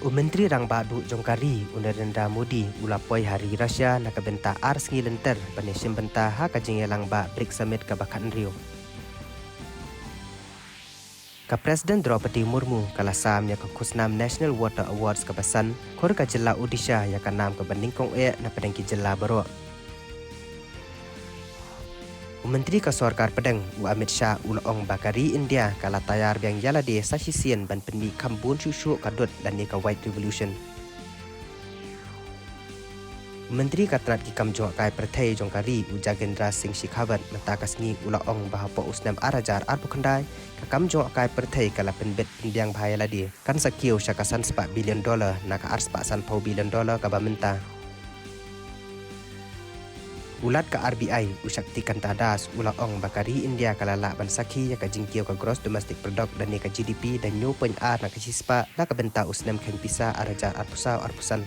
Menteri Rang Badu Jongkari Narendra Modi ulapoi hari Russia nakabenta ars ngilenter panesim benta ha kajingelang ba BRICS Summit kabakan Rio. Ka Presiden Draupadi Murmu kalasam ya kusnam National Water Awards kabasan kor ka jilla Odisha ya kanam ka bandingkong na padengki jilla Baro. Menteri ka Sarkar Padang Amit Shah ulong bakari India kala tayar biang yala de sasisian ban pendi kambun susu kadut dan ni ka White Revolution. Menteri Katrat ki kamjong kai perthai jongkari Jagendra Singh Shekhawat mentakasni ulong bahapo usnam arajar arbukandai ka kamjong kai perthai kala penbet pendiang bahaya ladi kan sakio syakasan $4 billion naka ars paksan $4 billion ka bamenta. Ulat ke RBI usaktikan tadas ulong bakari India kalala bansaki ya ka jingkio ka gross domestic product dan ni ka GDP dan nyu pen a nak sispa nak benta usnam keng pisa arajar arpusan